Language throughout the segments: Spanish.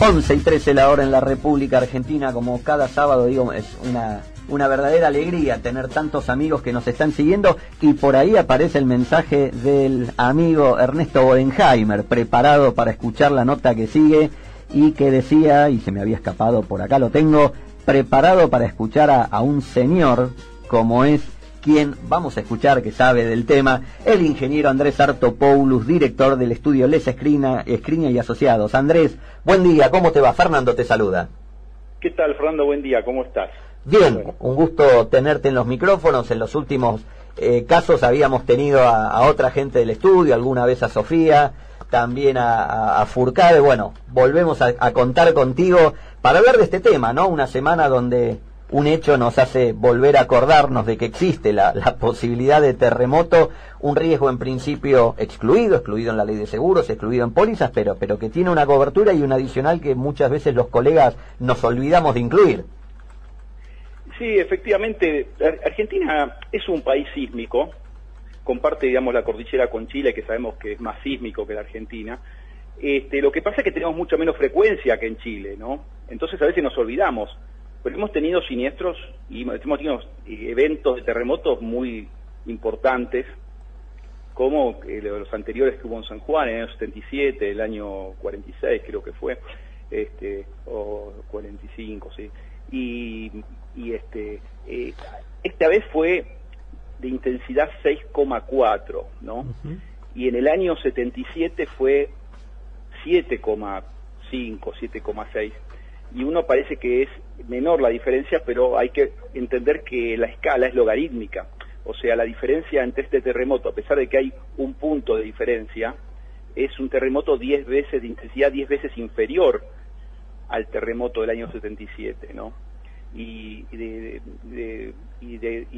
11:13 la hora en la República Argentina. Como cada sábado digo, es una verdadera alegría tener tantos amigos que nos están siguiendo, y por ahí aparece el mensaje del amigo Ernesto Bodenheimer, preparado para escuchar la nota que sigue, y que decía, y se me había escapado, por acá lo tengo, preparado para escuchar a un señor como es quien vamos a escuchar, que sabe del tema, el ingeniero Andrés Artopoulos, director del estudio Les Escriña y Asociados. Andrés, buen día, ¿cómo te va? Fernando te saluda. ¿Qué tal, Fernando? Buen día, ¿cómo estás? Bien, bueno, un gusto tenerte en los micrófonos. En los últimos casos habíamos tenido a otra gente del estudio, alguna vez a Sofía, también a Furcade. Bueno, volvemos a contar contigo para hablar de este tema, ¿no? Una semana donde un hecho nos hace volver a acordarnos de que existe la posibilidad de terremoto, un riesgo en principio excluido en la ley de seguros, excluido en pólizas, pero que tiene una cobertura y un adicional que muchas veces los colegas nos olvidamos de incluir. Sí, efectivamente, Argentina es un país sísmico, comparte, digamos, la cordillera con Chile, que sabemos que es más sísmico que la Argentina. Lo que pasa es que tenemos mucha menos frecuencia que en Chile, ¿no? Entonces a veces nos olvidamos. Pero hemos tenido siniestros y hemos tenido eventos de terremotos muy importantes, como los anteriores que hubo en San Juan en el año 77, el año 46 creo que fue, o 45, sí. Esta vez fue de intensidad 6,4, ¿no? Y en el año 77 fue 7,5, 7,6. Y uno parece que es menor la diferencia, pero hay que entender que la escala es logarítmica. O sea, la diferencia entre este terremoto, a pesar de que hay un punto de diferencia, es un terremoto 10 veces de intensidad, 10 veces inferior al terremoto del año 77, ¿no? Y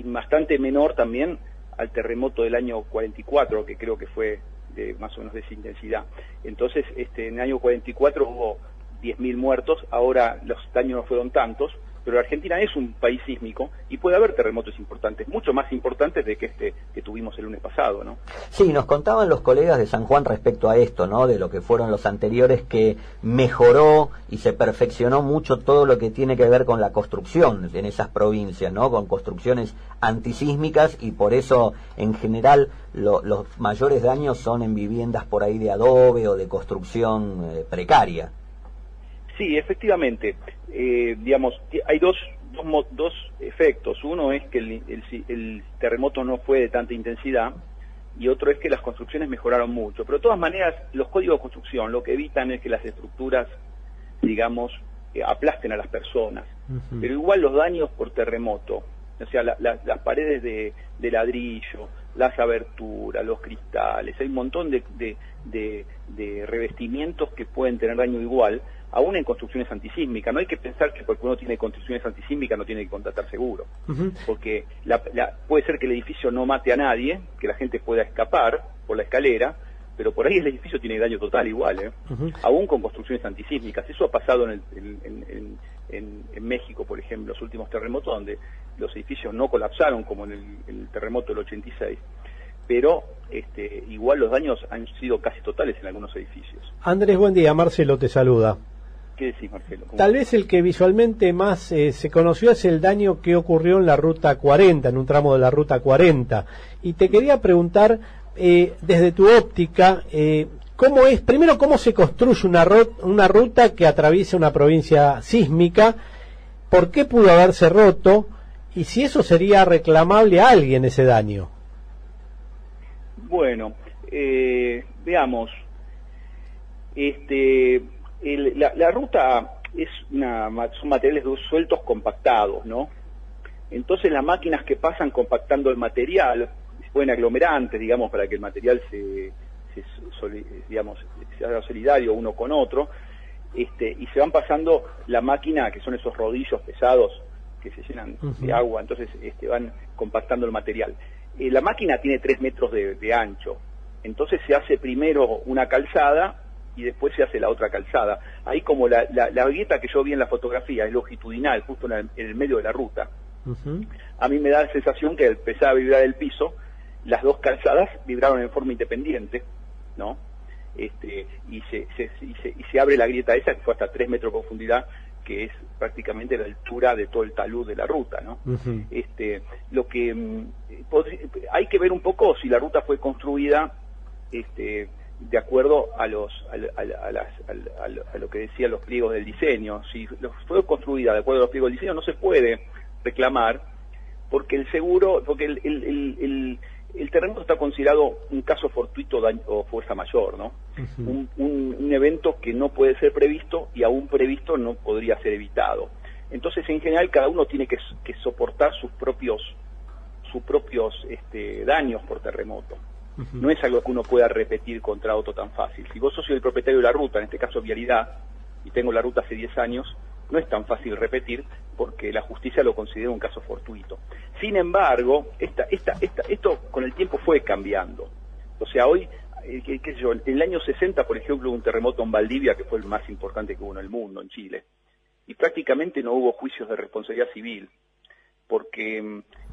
bastante menor también al terremoto del año 44, que creo que fue de más o menos de esa intensidad. Entonces, en el año 44 hubo 10.000 muertos, ahora los daños no fueron tantos, pero Argentina es un país sísmico y puede haber terremotos importantes, mucho más importantes de que que tuvimos el lunes pasado, ¿no? Sí, nos contaban los colegas de San Juan respecto a esto, ¿no? De lo que fueron los anteriores, que mejoró y se perfeccionó mucho todo lo que tiene que ver con la construcción en esas provincias, ¿no? Con construcciones antisísmicas, y por eso en general los mayores daños son en viviendas por ahí de adobe o de construcción precaria. Sí, efectivamente, digamos, hay dos efectos. Uno es que el terremoto no fue de tanta intensidad, y otro es que las construcciones mejoraron mucho. Pero de todas maneras, los códigos de construcción lo que evitan es que las estructuras, digamos, aplasten a las personas. Pero igual los daños por terremoto, o sea, las paredes de ladrillo, las aberturas, los cristales, hay un montón de revestimientos que pueden tener daño igual, aún en construcciones antisísmicas. No hay que pensar que porque uno tiene construcciones antisísmicas no tiene que contratar seguro, porque puede ser que el edificio no mate a nadie, que la gente pueda escapar por la escalera, pero por ahí el edificio tiene daño total igual, aún con construcciones antisísmicas. Eso ha pasado en México, por ejemplo, los últimos terremotos, donde los edificios no colapsaron como en el terremoto del 86, pero igual los daños han sido casi totales en algunos edificios. Andrés, buen día, Marcelo te saluda. ¿Qué decís, Marcelo? Tal vez el que visualmente más se conoció es el daño que ocurrió en la Ruta 40, en un tramo de la Ruta 40. Y te quería preguntar, desde tu óptica, ¿cómo es, primero, cómo se construye una ruta que atraviesa una provincia sísmica? ¿Por qué pudo haberse roto? Y si eso sería reclamable a alguien, ese daño. Bueno, veamos. La ruta son materiales sueltos compactados, ¿no? Entonces las máquinas que pasan compactando el material se ponen aglomerantes, digamos, para que el material se haga solidario uno con otro, y se van pasando la máquina, que son esos rodillos pesados que se llenan de agua, entonces van compactando el material. La máquina tiene 3 metros de ancho, entonces se hace primero una calzada y después se hace la otra calzada. Ahí, como la grieta que yo vi en la fotografía es longitudinal, justo en el medio de la ruta. A mí me da la sensación que al empezar a vibrar el piso, las dos calzadas vibraron en forma independiente, ¿no? y se abre la grieta esa que fue hasta 3 metros de profundidad, que es prácticamente la altura de todo el talud de la ruta, ¿no? Lo que hay que ver un poco si la ruta fue construida de acuerdo a lo que decían los pliegos del diseño. Si fue construida de acuerdo a los pliegos del diseño, no se puede reclamar, porque el terremoto está considerado un caso fortuito o fuerza mayor, ¿no? Un evento que no puede ser previsto, y aún previsto no podría ser evitado. Entonces, en general, cada uno tiene que soportar sus propios daños por terremoto. No es algo que uno pueda repetir contra otro tan fácil. Si vos sos el propietario de la ruta, en este caso Vialidad, y tengo la ruta hace 10 años, no es tan fácil repetir, porque la justicia lo considera un caso fortuito. Sin embargo, esto con el tiempo fue cambiando. O sea, hoy, qué sé yo, en el año 60, por ejemplo, hubo un terremoto en Valdivia, que fue el más importante que hubo en el mundo, en Chile, y prácticamente no hubo juicios de responsabilidad civil, porque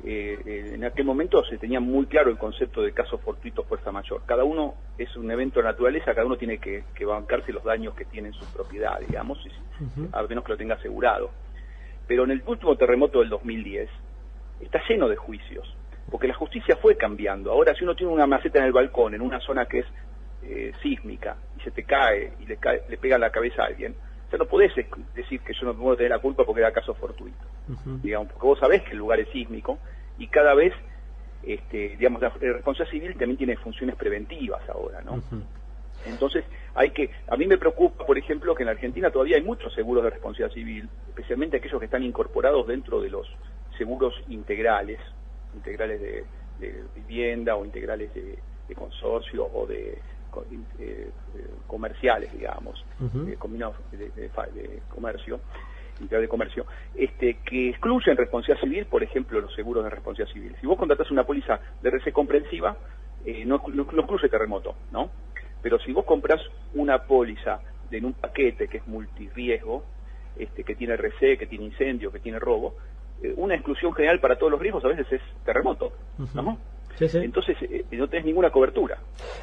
en aquel momento se tenía muy claro el concepto de caso fortuito, fuerza mayor. Cada uno es un evento de naturaleza, cada uno tiene que bancarse los daños que tiene en su propiedad, digamos, a menos que lo tenga asegurado. Pero en el último terremoto del 2010 está lleno de juicios, porque la justicia fue cambiando. Ahora, si uno tiene una maceta en el balcón, en una zona que es sísmica, y se te cae y le pega en la cabeza a alguien, o sea, no podés decir que yo no puedo tener la culpa porque era caso fortuito, digamos, porque vos sabés que el lugar es sísmico, y cada vez, digamos, la responsabilidad civil también tiene funciones preventivas ahora, ¿no? Entonces, a mí me preocupa, por ejemplo, que en la Argentina todavía hay muchos seguros de responsabilidad civil, especialmente aquellos que están incorporados dentro de los seguros integrales de vivienda, o integrales de consorcio, o de comerciales, digamos, combinados de comercio, integral de comercio, que excluyen responsabilidad civil, por ejemplo, los seguros de responsabilidad civil. Si vos contratás una póliza de RC comprensiva, no excluye terremoto, ¿no? Pero si vos comprás una póliza en un paquete que es multirriesgo, que tiene RC, que tiene incendio, que tiene robo, una exclusión general para todos los riesgos a veces es terremoto, ¿no? Sí. Entonces no tenés ninguna cobertura.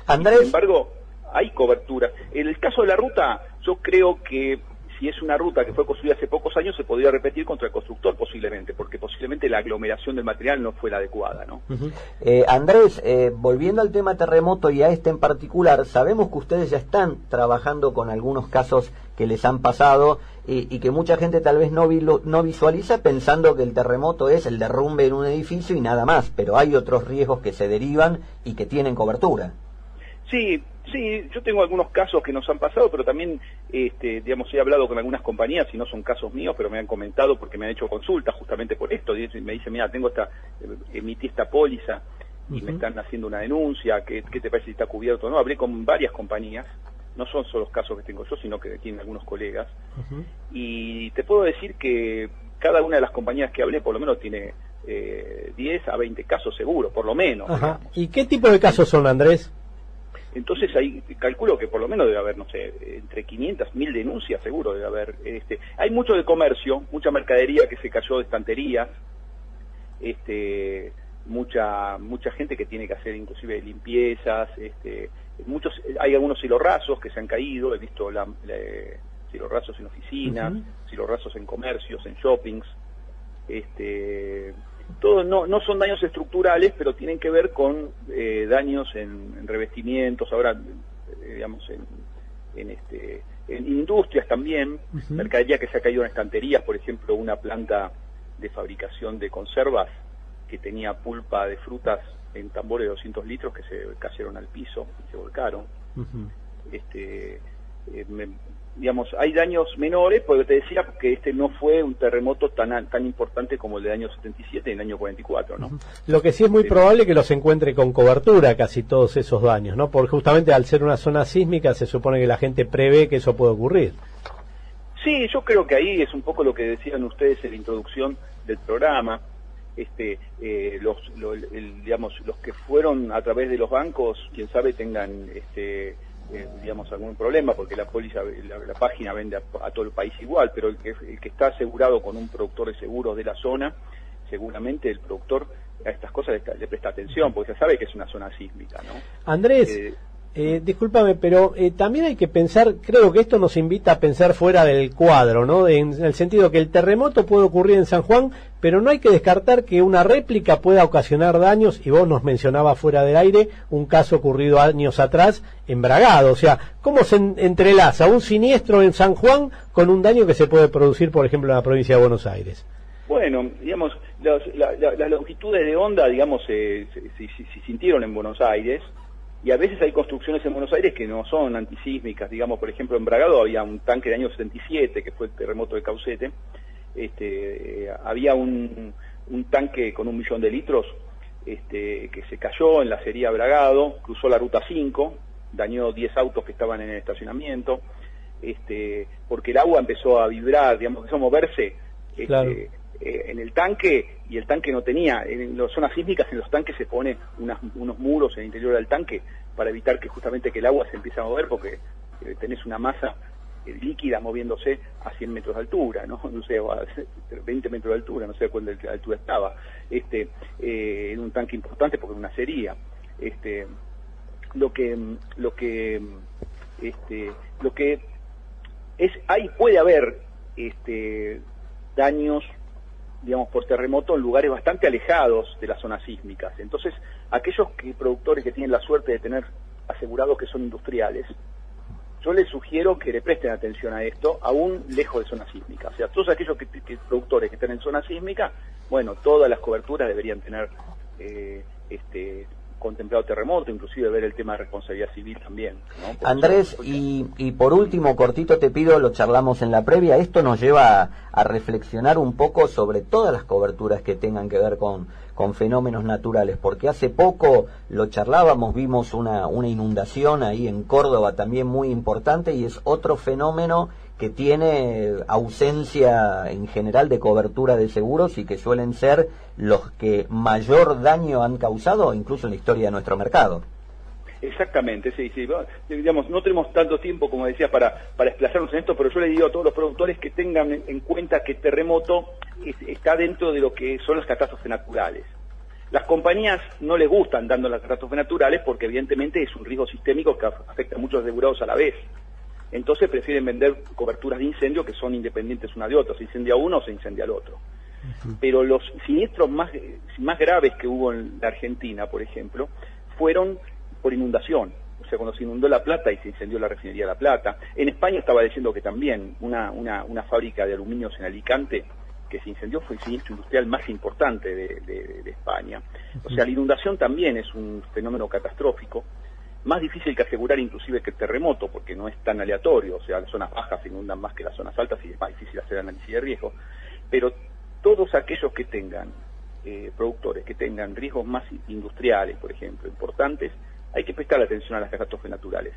Andrés, sin embargo, hay cobertura. En el caso de la ruta, yo creo que si es una ruta que fue construida hace pocos años, se podría repetir contra el constructor posiblemente, porque posiblemente la aglomeración del material no fue la adecuada, ¿no? Andrés, volviendo al tema terremoto y a este en particular, sabemos que ustedes ya están trabajando con algunos casos que les han pasado y que mucha gente tal vez no visualiza, pensando que el terremoto es el derrumbe en un edificio y nada más, pero hay otros riesgos que se derivan y que tienen cobertura. Sí, yo tengo algunos casos que nos han pasado, pero también, digamos, he hablado con algunas compañías, y no son casos míos, pero me han comentado porque me han hecho consultas justamente por esto, y me dicen, mira, emití esta póliza y me están haciendo una denuncia, ¿qué te parece si está cubierto o no? Hablé con varias compañías, no son solo los casos que tengo yo, sino que tienen algunos colegas, y te puedo decir que cada una de las compañías que hablé por lo menos tiene 10 a 20 casos seguros, por lo menos. ¿Y qué tipo de casos son, Andrés? Entonces ahí calculo que por lo menos debe haber, no sé, entre 500, 1000 denuncias seguro debe haber. Hay mucho de comercio, mucha mercadería que se cayó de estanterías, mucha gente que tiene que hacer inclusive limpiezas, hay algunos hilorrazos que se han caído, he visto hilorrazos en oficinas, hilorrazos en comercios, en shoppings, todo no son daños estructurales, pero tienen que ver con daños en revestimientos, ahora digamos en industrias también, mercadería que se ha caído en estanterías, por ejemplo, una planta de fabricación de conservas que tenía pulpa de frutas en tambores de 200 litros que se cayeron al piso y se volcaron. Digamos, hay daños menores, porque te decía que no fue un terremoto tan importante como el del año 77 y el año 44, ¿no? Lo que sí es muy probable que los encuentre con cobertura casi todos esos daños, ¿no? Porque justamente al ser una zona sísmica se supone que la gente prevé que eso puede ocurrir. Sí, yo creo que ahí es un poco lo que decían ustedes en la introducción del programa. Digamos, los que fueron a través de los bancos, quién sabe tengan digamos algún problema, porque la página vende a todo el país igual, pero el que está asegurado con un productor de seguros de la zona, seguramente el productor a estas cosas le presta atención, porque se sabe que es una zona sísmica, ¿no? Andrés, Discúlpame, pero también hay que pensar, creo que esto nos invita a pensar fuera del cuadro, ¿no? En el sentido que el terremoto puede ocurrir en San Juan, pero no hay que descartar que una réplica pueda ocasionar daños, y vos nos mencionabas fuera del aire un caso ocurrido años atrás en Bragado. O sea, ¿cómo se entrelaza un siniestro en San Juan con un daño que se puede producir, por ejemplo, en la provincia de Buenos Aires? Bueno, digamos, las longitudes de onda, digamos, se sintieron en Buenos Aires, y a veces hay construcciones en Buenos Aires que no son antisísmicas. Digamos, por ejemplo, en Bragado había un tanque de año 77, que fue el terremoto de Caucete. Había un tanque con 1 millón de litros que se cayó en la acería Bragado, cruzó la ruta 5, dañó 10 autos que estaban en el estacionamiento, porque el agua empezó a vibrar, digamos, empezó a moverse. Claro. En el tanque, y el tanque no tenía, en las zonas sísmicas en los tanques se pone unos muros en el interior del tanque para evitar que justamente que el agua se empiece a mover, porque tenés una masa líquida moviéndose a 100 metros de altura, no sé, a 20 metros de altura, no sé cuál de altura estaba, en un tanque importante porque era una acería. Lo que es, ahí puede haber daños, digamos, por terremoto en lugares bastante alejados de las zonas sísmicas. Entonces, aquellos productores que tienen la suerte de tener asegurados que son industriales, yo les sugiero que le presten atención a esto, aún lejos de zonas sísmicas. O sea, todos aquellos productores que estén en zona sísmica, bueno, todas las coberturas deberían tener contemplado terremoto, inclusive ver el tema de responsabilidad civil también, ¿no? Andrés, y por último, cortito te pido, lo charlamos en la previa, esto nos lleva a reflexionar un poco sobre todas las coberturas que tengan que ver con fenómenos naturales, porque hace poco lo charlábamos, vimos una inundación ahí en Córdoba también muy importante, y es otro fenómeno que tiene ausencia en general de cobertura de seguros y que suelen ser los que mayor daño han causado incluso en la historia de nuestro mercado. Exactamente, sí. Digamos, no tenemos tanto tiempo, como decía, para desplazarnos en esto, pero yo le digo a todos los productores que tengan en cuenta que el terremoto está dentro de lo que son las catástrofes naturales. Las compañías no les gustan dando las catástrofes naturales porque evidentemente es un riesgo sistémico que afecta a muchos asegurados a la vez. Entonces prefieren vender coberturas de incendio que son independientes una de otra. Se incendia uno o se incendia el otro. Pero los siniestros más graves que hubo en la Argentina, por ejemplo, fueron por inundación. O sea, cuando se inundó La Plata y se incendió la refinería La Plata. En España estaba diciendo que también una fábrica de aluminios en Alicante que se incendió fue el siniestro industrial más importante de España. O sea, la inundación también es un fenómeno catastrófico, más difícil que asegurar inclusive que el terremoto, porque no es tan aleatorio. O sea, las zonas bajas se inundan más que las zonas altas y es más difícil hacer análisis de riesgo. Pero todos aquellos que tengan, productores que tengan riesgos más industriales, por ejemplo, importantes, hay que prestar atención a las catástrofes naturales,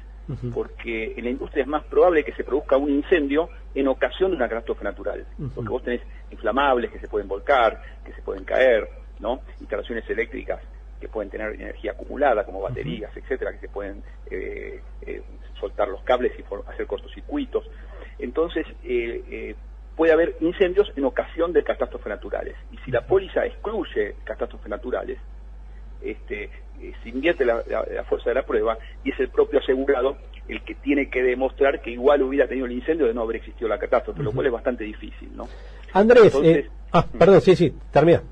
porque en la industria es más probable que se produzca un incendio en ocasión de una catástrofe natural, porque vos tenés inflamables que se pueden volcar, que se pueden caer, ¿no? Instalaciones eléctricas que pueden tener energía acumulada, como baterías, etcétera, que se pueden soltar los cables y hacer cortocircuitos. Entonces, puede haber incendios en ocasión de catástrofes naturales. Y si la póliza excluye catástrofes naturales, se invierte la fuerza de la prueba y es el propio asegurado el que tiene que demostrar que igual hubiera tenido el incendio de no haber existido la catástrofe, lo cual es bastante difícil, ¿no? Andrés, entonces, perdón, sí, termina.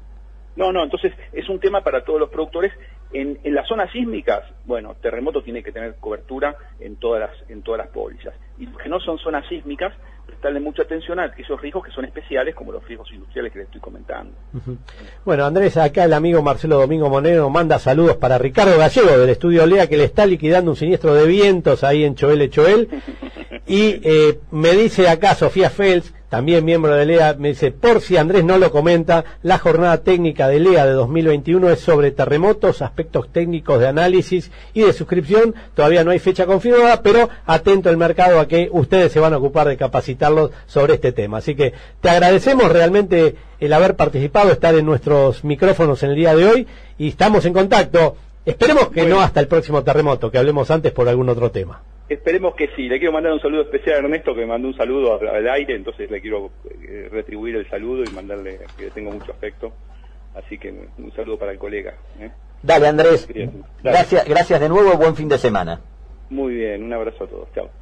No, entonces es un tema para todos los productores. En las zonas sísmicas, bueno, terremoto tiene que tener cobertura en todas las pólizas. Y los que no son zonas sísmicas, prestarle mucha atención a esos riesgos que son especiales, como los riesgos industriales que les estoy comentando. Bueno, Andrés, acá el amigo Marcelo Domingo Monero manda saludos para Ricardo Gallego del estudio Lea, que le está liquidando un siniestro de vientos ahí en Choel. Y me dice acá Sofía Fels, también miembro de Lea, me dice, por si Andrés no lo comenta, la jornada técnica de Lea de 2021 es sobre terremotos, aspectos técnicos de análisis y de suscripción. Todavía no hay fecha confirmada, pero atento el mercado a que ustedes se van a ocupar de capacitarlos sobre este tema. Así que te agradecemos realmente el haber participado, estar en nuestros micrófonos en el día de hoy y estamos en contacto. Esperemos que no hasta el próximo terremoto, que hablemos antes por algún otro tema. Esperemos que sí. Le quiero mandar un saludo especial a Ernesto, que me mandó un saludo al aire, entonces le quiero retribuir el saludo y mandarle que le tengo mucho afecto. Así que un saludo para el colega. Dale, Andrés. Gracias de nuevo, buen fin de semana. Muy bien, un abrazo a todos. Chao.